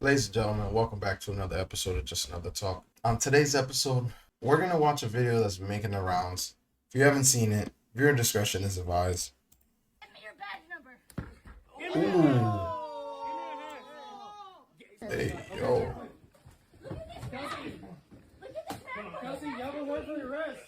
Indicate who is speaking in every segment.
Speaker 1: Ladies and gentlemen, welcome back to another episode of Just Another Talk. On today's episode, we're going to watch a video that's been making the rounds. If you haven't seen it, viewer discretion is advised.
Speaker 2: Give me your badge number.
Speaker 1: Ooh. Hey, yo.
Speaker 3: Kelsey, you have a warrant for the arrest.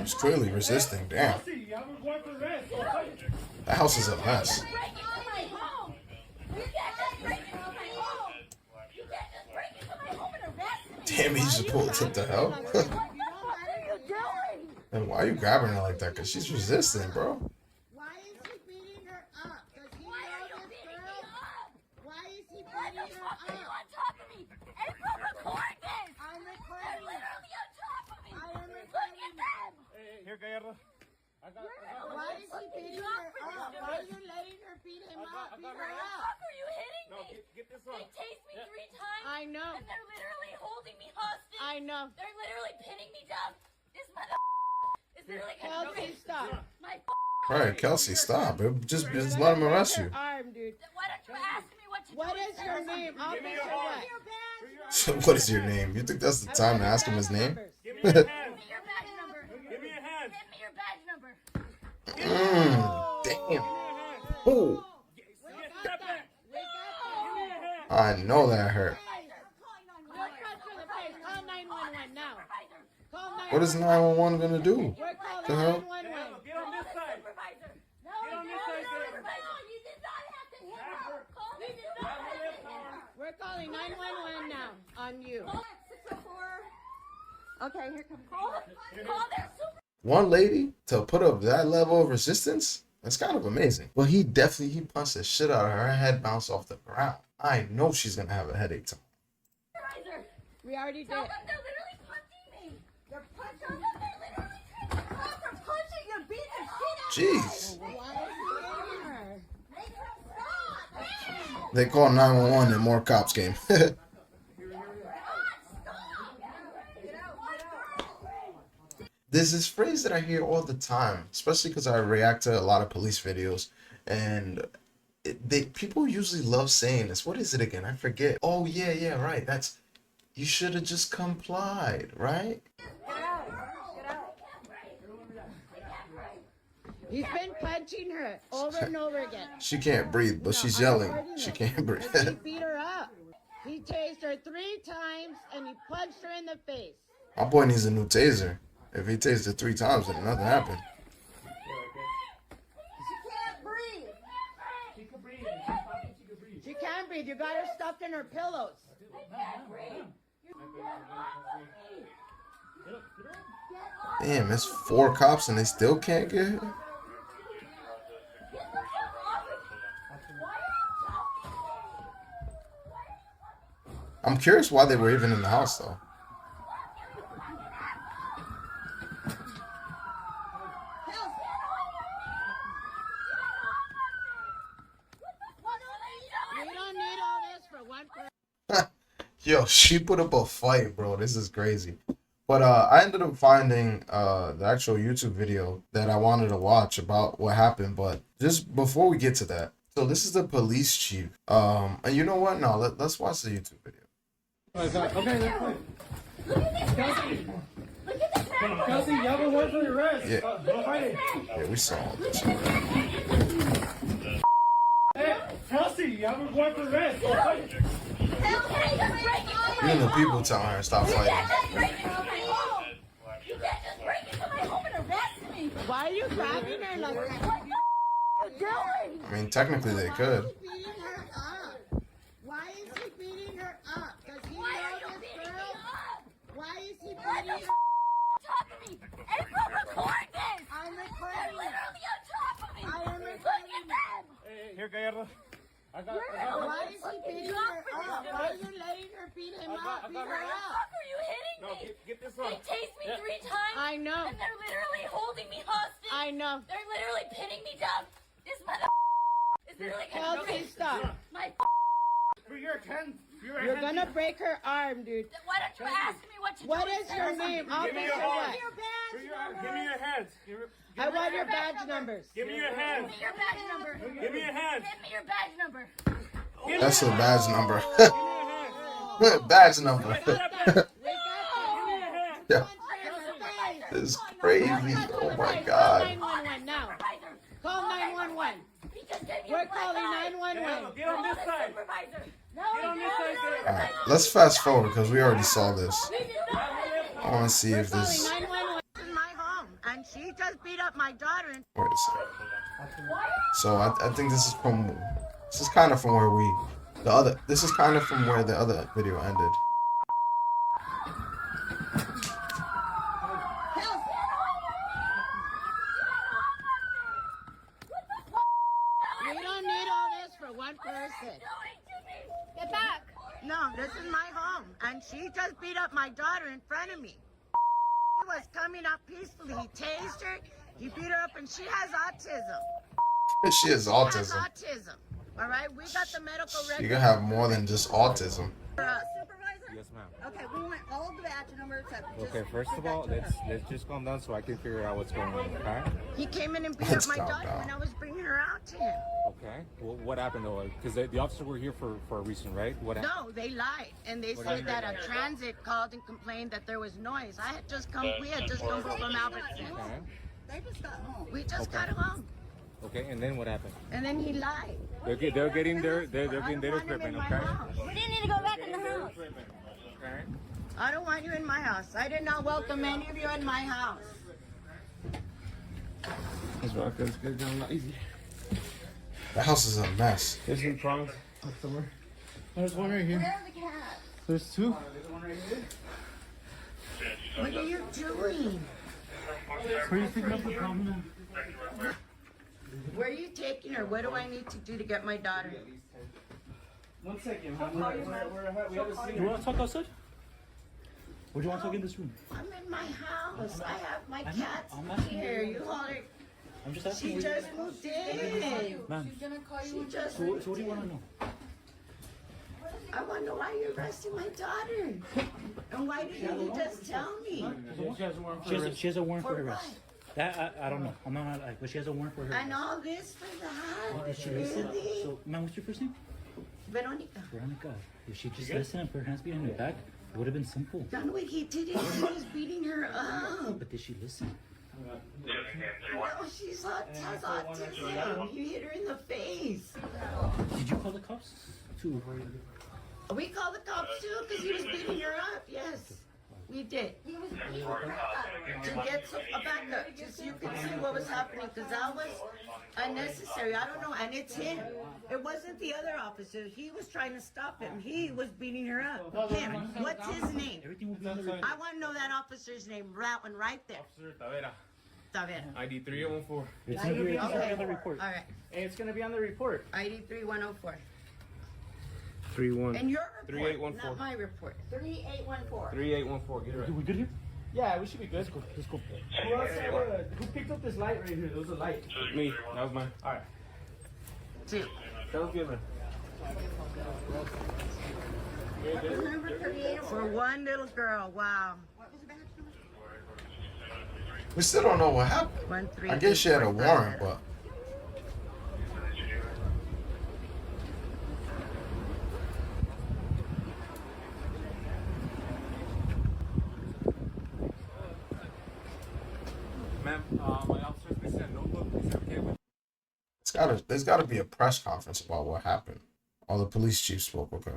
Speaker 1: She's clearly resisting. Damn.
Speaker 3: Kelsey, you have a warrant for the arrest.
Speaker 1: That house is a mess.
Speaker 2: You can't just break into my home. You can't just break into my home and arrest me.
Speaker 1: Damn, he just pulled it the hell.
Speaker 2: What the fuck are you doing?
Speaker 1: And why are you grabbing her like that? Because she's resisting, bro.
Speaker 4: Why is he beating her up? Does he
Speaker 2: Why are
Speaker 4: know
Speaker 2: you
Speaker 4: this
Speaker 2: beating me
Speaker 4: girl?
Speaker 2: up?
Speaker 4: Why is he
Speaker 2: Why the
Speaker 4: beating her
Speaker 2: fuck are you
Speaker 4: up?
Speaker 2: on top of me? April, record this.
Speaker 4: I'm
Speaker 2: They're
Speaker 4: recording.
Speaker 2: literally on top of me.
Speaker 4: I am
Speaker 2: Look
Speaker 4: recording.
Speaker 2: at them.
Speaker 3: Here, Gallardo.
Speaker 4: Why is he beating her up? Why are you letting her beat him up? Beat her
Speaker 2: Why the
Speaker 4: up.
Speaker 2: fuck are you hitting
Speaker 3: No,
Speaker 2: me?
Speaker 3: get this
Speaker 2: They
Speaker 3: one.
Speaker 2: tased me 3 times.
Speaker 4: I know.
Speaker 2: And they're literally holding me hostage.
Speaker 4: I know.
Speaker 2: They're literally pinning me down. This mother is literally
Speaker 4: Kelsey, stop.
Speaker 2: my
Speaker 1: All right, Kelsey, stop. Just let him arrest you.
Speaker 4: Arm, dude.
Speaker 2: Why don't you ask me what to do?
Speaker 4: What is your name? I'll
Speaker 3: Give me
Speaker 4: make
Speaker 3: your
Speaker 4: sure
Speaker 3: badge.
Speaker 4: what.
Speaker 1: So what is your name? You think that's the time to ask him his name?
Speaker 3: Give me your hands.
Speaker 2: Give me your badge number.
Speaker 3: Give me your hands.
Speaker 2: Give me your badge number.
Speaker 1: Damn. Oh,
Speaker 3: Step back.
Speaker 1: I know that hurt.
Speaker 4: No cut to the face. Call 911 now. Call 911.
Speaker 1: What is 911 gonna do?
Speaker 4: We're calling
Speaker 1: The hell?
Speaker 4: 911.
Speaker 3: Get on this side.
Speaker 2: Supervisor. No,
Speaker 3: Get on this side, sir.
Speaker 2: supervisor. You did not have to hit her. Call me. You did not have to hit her.
Speaker 4: We're calling 911 now on you.
Speaker 2: Call 604. Okay, here comes. Call their super.
Speaker 1: One lady to put up that level of resistance? That's kind of amazing. Well, he punched the shit out of her. Her head bounced off the ground. I know she's gonna have a headache tomorrow.
Speaker 2: Supervisor.
Speaker 4: We already
Speaker 2: Tell
Speaker 4: did.
Speaker 2: them they're literally punching me. They're punching. Tell them they're literally taking me off. They're punching. You're beating the shit out of me.
Speaker 1: Jeez.
Speaker 4: Why is he hitting her?
Speaker 2: Make them stop.
Speaker 1: They called 911 and more cops came. There's this phrase that I hear all the time, especially because I react to a lot of police videos, and people usually love saying this. What is it again? I forget. Oh yeah, right. That's you should have just complied, right?
Speaker 4: He's been punching her over and over again.
Speaker 1: She can't breathe, but she's yelling. She can't breathe.
Speaker 4: He beat her up. He tased her 3 times and he punched her in the face.
Speaker 1: My boy needs a new taser. If he tased it 3 times, then nothing happened.
Speaker 4: She can't breathe. You got her stuffed in her pillows.
Speaker 1: Damn, it's 4 cops and they still can't get her? I'm curious why they were even in the house, though.
Speaker 4: We don't need all this for one person.
Speaker 1: Yo, she put up a fight, bro. This is crazy. But I ended up finding the actual YouTube video that I wanted to watch about what happened. But just before we get to that, so this is the police chief. And you know what? No, let's watch the YouTube video.
Speaker 3: Okay, that's fine.
Speaker 2: Look at this man. Look at this man.
Speaker 3: Kelsey, you have a warrant for the arrest.
Speaker 1: Yeah. Yeah, we saw all this.
Speaker 3: Hey, Kelsey, you have a warrant for the arrest.
Speaker 1: Even the people telling her to stop
Speaker 2: You
Speaker 1: fighting.
Speaker 2: can't just break into my home. You can't just break into my home and arrest me.
Speaker 4: Why are you grabbing her like that?
Speaker 2: What the are you doing?
Speaker 1: I mean, technically they could.
Speaker 4: Why is he beating her up? Why is he beating her up? Does he
Speaker 2: Why are
Speaker 4: know
Speaker 2: you
Speaker 4: this
Speaker 2: beating me
Speaker 4: girl?
Speaker 2: up?
Speaker 4: Why is he
Speaker 2: What
Speaker 4: beating
Speaker 2: the
Speaker 4: her?
Speaker 2: on top of me? April, record this.
Speaker 4: I'm
Speaker 2: They're
Speaker 4: recording.
Speaker 2: literally on top of me.
Speaker 4: I am
Speaker 2: Look
Speaker 4: recording.
Speaker 2: at them.
Speaker 3: Here, Gallardo.
Speaker 4: Why is he beating her up? Why are you letting her beat him up? Beat her
Speaker 2: Why the
Speaker 4: up.
Speaker 2: fuck are you hitting
Speaker 3: No,
Speaker 2: me?
Speaker 3: get this
Speaker 2: They
Speaker 3: one.
Speaker 2: tased me 3 times.
Speaker 4: I know.
Speaker 2: And they're literally holding me hostage.
Speaker 4: I know.
Speaker 2: They're literally pinning me down. This mother is literally
Speaker 4: Kelsey, stop.
Speaker 2: my.
Speaker 3: For your hands.
Speaker 4: You're gonna break her arm, dude.
Speaker 2: Why don't you ask me what to do?
Speaker 4: What is your name? I'll
Speaker 3: Give me
Speaker 4: make
Speaker 3: your
Speaker 4: sure
Speaker 3: hands.
Speaker 4: what.
Speaker 3: Give me your hands. hands.
Speaker 4: I want your badge numbers.
Speaker 3: Give me your hands.
Speaker 2: Give me your badge number.
Speaker 3: Give me your hands.
Speaker 2: Give me your badge number.
Speaker 1: That's a badge number.
Speaker 3: Give me your hands.
Speaker 1: Badge number.
Speaker 3: Give me your hands.
Speaker 1: Yeah. This is crazy. Oh my god.
Speaker 4: 911 now. Call 911.
Speaker 2: He just gave me
Speaker 4: We're
Speaker 2: a black
Speaker 4: calling
Speaker 2: eye.
Speaker 4: 911.
Speaker 3: Get on this side.
Speaker 2: Supervisor. No,
Speaker 3: Get on this side, sir.
Speaker 1: Alright, let's fast forward because we already saw this.
Speaker 2: He did not.
Speaker 1: I want to see if
Speaker 4: Calling
Speaker 1: this.
Speaker 4: 911. This is my home, and she just beat up my daughter. And
Speaker 1: Wait a second. So I think this is from. This is kind of from where we. The other. This is kind of from where the other video ended.
Speaker 4: we don't need all this for one person.
Speaker 2: Get back.
Speaker 4: No, this is my home, and she just beat up my daughter in front of me. He was coming up peacefully. He tased her, he beat her up, and she has autism.
Speaker 1: She has
Speaker 4: She has
Speaker 1: autism.
Speaker 4: autism. All right, we got the medical record.
Speaker 1: You can have more than just autism.
Speaker 2: Supervisor?
Speaker 5: Yes, ma'am.
Speaker 2: Okay, we want all the badge numbers.
Speaker 5: Okay, first of all, let's just calm down so I can figure out what's going on. Okay.
Speaker 4: He came in and beat
Speaker 1: Let's
Speaker 4: up my
Speaker 1: calm
Speaker 4: daughter
Speaker 1: down.
Speaker 4: when I was bringing her out to him.
Speaker 5: Okay. Well, what happened though? Because the officers were here for a reason, right? What happened?
Speaker 4: No, they lied, and they said that a transit called and complained that there was noise. We had just come from Albertson.
Speaker 5: Okay.
Speaker 2: They just got home.
Speaker 4: We just
Speaker 5: Okay.
Speaker 4: got home,
Speaker 5: Okay. And then what happened?
Speaker 4: and then he lied.
Speaker 5: They're getting their
Speaker 4: I don't want him
Speaker 5: equipment.
Speaker 4: in my
Speaker 5: Okay.
Speaker 4: house.
Speaker 2: We didn't need to go back in the house.
Speaker 5: Okay.
Speaker 4: I don't want you in my house. I did not welcome any of you in my house.
Speaker 5: That's right. That's good. Not easy.
Speaker 1: The house is a mess.
Speaker 5: There's some problems somewhere. There's one right here.
Speaker 2: Where are the cats?
Speaker 5: There's two.
Speaker 4: What are you doing?
Speaker 3: Where you picking up the problem?
Speaker 4: Where are you taking her? What do I need to do to get my daughter?
Speaker 3: 1 second. We haven't seen
Speaker 6: You want to talk outside? Or do you want to talk in this room?
Speaker 4: I'm in my house. I have my cats
Speaker 6: I'm asking
Speaker 4: here. You hold her.
Speaker 6: I'm just asking.
Speaker 4: She
Speaker 6: where
Speaker 4: just moved in.
Speaker 6: Ma'am,
Speaker 4: She just.
Speaker 6: so what do you want to know?
Speaker 4: I want to know why you're arresting my daughter. And why didn't you just tell me?
Speaker 6: She has a warrant for
Speaker 4: For
Speaker 6: arrest.
Speaker 4: what?
Speaker 6: That I don't know. I'm not like, but she has a warrant for her.
Speaker 4: And all this for that?
Speaker 6: Did she listen?
Speaker 4: Really?
Speaker 6: So, ma'am, what's your first name?
Speaker 4: Veronica.
Speaker 6: Veronica. If she just listened and put her hands behind her back, it would have been simple.
Speaker 4: Done what he did. He was beating her up.
Speaker 6: But did she listen?
Speaker 4: No, she's has autism. You hit her in the face.
Speaker 6: Did you call the cops? To
Speaker 4: We called the cops too because he was beating her up. Yes, we did. To get a backup, just so you could see what was happening, because that was unnecessary. I don't know, and it's him. It wasn't the other officer. He was trying to stop him. He was beating her up. Him. What's his name?
Speaker 6: everything will be on the record.
Speaker 4: I want to know that officer's name. That one right there.
Speaker 5: Officer Tavera,
Speaker 4: Tavera.
Speaker 5: ID 3814.
Speaker 6: It's gonna be
Speaker 4: Okay.
Speaker 6: on the report.
Speaker 4: All right.
Speaker 3: Hey, it's gonna be on the report.
Speaker 4: ID 3104.
Speaker 5: 31.
Speaker 4: And your report,
Speaker 5: 3814.
Speaker 4: not my report. 3814.
Speaker 5: 3814. Get it right.
Speaker 6: We good here?
Speaker 3: Yeah, we should be good.
Speaker 6: Let's go.
Speaker 3: Who else? Who picked up this light right here? There was a light.
Speaker 5: Me. That was mine.
Speaker 3: All right.
Speaker 4: Two.
Speaker 5: That was good, man.
Speaker 2: Number 38.
Speaker 4: For one little girl. Wow.
Speaker 1: We still don't know what happened.
Speaker 4: 1 3.
Speaker 1: I guess she had a warrant, but
Speaker 5: Ma'am, my officers, they said notebook. Is that okay with
Speaker 1: there's gotta be a press conference about what happened. All the police chiefs spoke. Okay.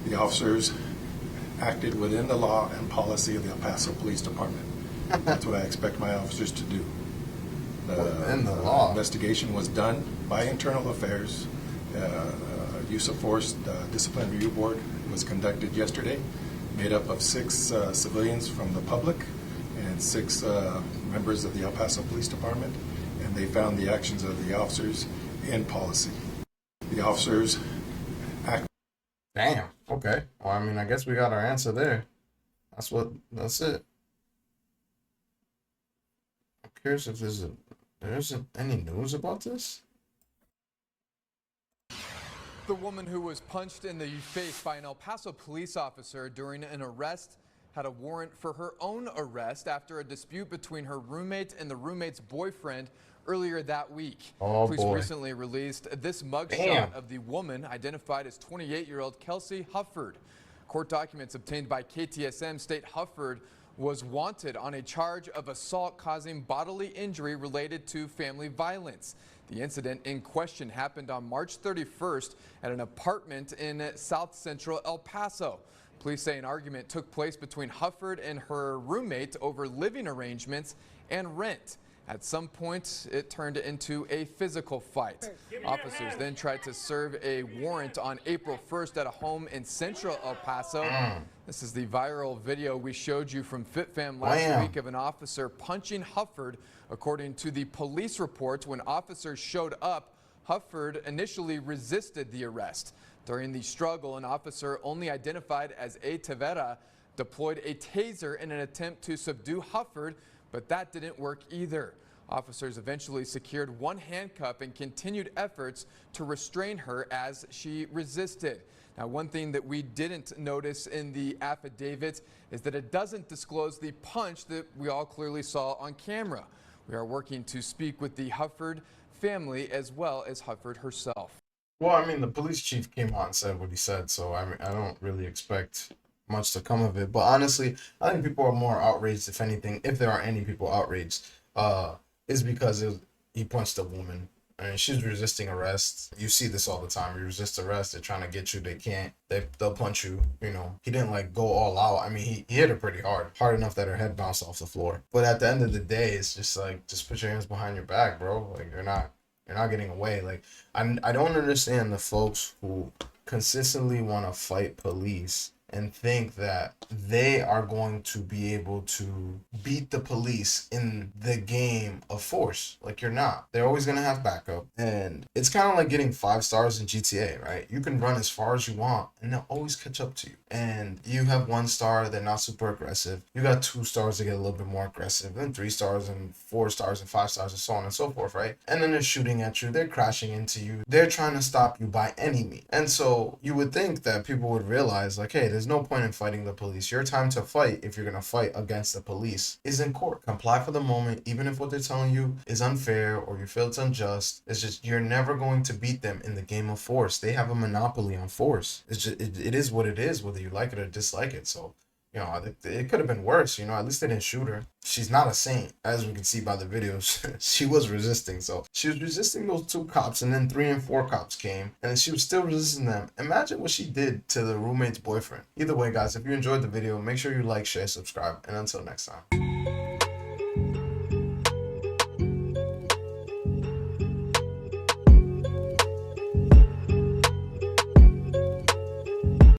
Speaker 7: The officers acted within the law and policy of the El Paso Police Department. That's what I expect my officers to do.
Speaker 1: Within the law.
Speaker 7: Investigation was done by Internal Affairs. Use of force discipline review board was conducted yesterday, made up of 6 civilians from the public and 6 members of the El Paso Police Department, and they found the actions of the officers in policy. The officers
Speaker 1: Damn. Okay. Well, I mean, I guess we got our answer there. That's it. I'm curious if there isn't any news about this.
Speaker 8: The woman who was punched in the face by an El Paso police officer during an arrest had a warrant for her own arrest after a dispute between her roommate and the roommate's boyfriend earlier that week.
Speaker 1: Oh,
Speaker 8: Police
Speaker 1: boy.
Speaker 8: recently released this mugshot
Speaker 1: Damn.
Speaker 8: of the woman identified as 28-year-old Kelsey Hufford. Court documents obtained by KTSM state Hufford was wanted on a charge of assault causing bodily injury related to family violence. The incident in question happened on March 31st at an apartment in South Central El Paso. Police say an argument took place between Hufford and her roommate over living arrangements and rent. At some point, it turned into a physical fight. Officers then tried to serve a warrant on April 1st at a home in central El Paso. This is the viral video we showed you from FitFam last week of an officer punching Hufford. According to the police reports, when officers showed up, Hufford initially resisted the arrest. During the struggle, an officer only identified as A. Tavera deployed a taser in an attempt to subdue Hufford, but that didn't work either. Officers eventually secured one handcuff and continued efforts to restrain her as she resisted. Now, one thing that we didn't notice in the affidavit is that it doesn't disclose the punch that we all clearly saw on camera. We are working to speak with the Hufford family as well as Hufford herself.
Speaker 1: Well, I mean, the police chief came out and said what he said, so I mean, I don't really expect much to come of it. But honestly, I think people are more outraged, if anything, if there are any people outraged, is because he punched a woman. I mean, she's resisting arrest. You see this all the time. You resist arrest, they're trying to get you. They can't. They'll punch you. You know, he didn't like go all out. I mean, he hit her pretty hard enough that her head bounced off the floor. But at the end of the day, it's just like, just put your hands behind your back, bro. Like, you're not getting away. Like, I don't understand the folks who consistently want to fight police and think that they are going to be able to beat the police in the game of force. Like, you're not. They're always going to have backup. And it's kind of like getting 5 stars in GTA, right? You can run as far as you want and they'll always catch up to you. And you have 1 star, they're not super aggressive. You got 2 stars to get a little bit more aggressive, and 3 stars and 4 stars and 5 stars and so on and so forth, right? And then they're shooting at you, they're crashing into you, they're trying to stop you by any means. And so you would think that people would realize, like, hey, there's no point in fighting the police. Your time to fight, if you're going to fight against the police, is in court. Comply for the moment, even if what they're telling you is unfair or you feel it's unjust. It's just, you're never going to beat them in the game of force. They have a monopoly on force. It's just, it is what it is, whether you like it or dislike it. So, you know, it could have been worse. You know, at least they didn't shoot her. She's not a saint, as we can see by the videos. She was resisting. So she was resisting those 2 cops, and then 3 and 4 cops came, and she was still resisting them. Imagine what she did to the roommate's boyfriend. Either way, guys, if you enjoyed the video, make sure you like, share, subscribe, and until next time.